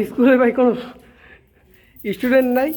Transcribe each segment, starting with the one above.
স্কুলে ভাই কোনো স্টুডেন্ট নাই?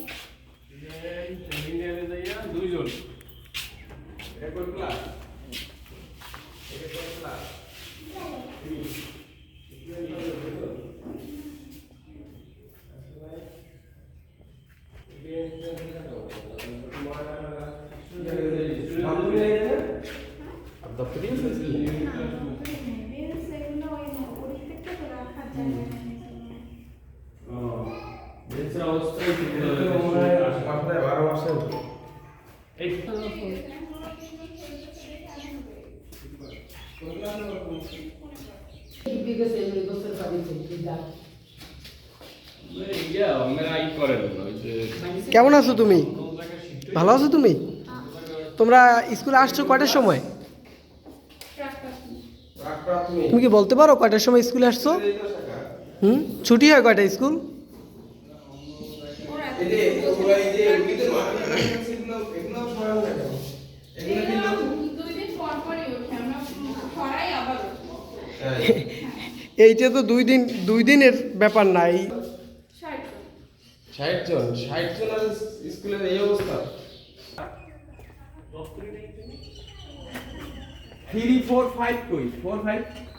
কেমন আছো তুমি? ভালো আছো তুমি? তোমরা স্কুলে আসছো কয়টার সময়? তুমি কি বলতে পারো কয়টার সময় স্কুলে আসছো? ছুটি হয় কয়টা স্কুল? এইটা তো দুই দিনের ব্যাপার নাই। 60 জন আর স্কুলের এই অবস্থা। 3 4 5 কই 4 5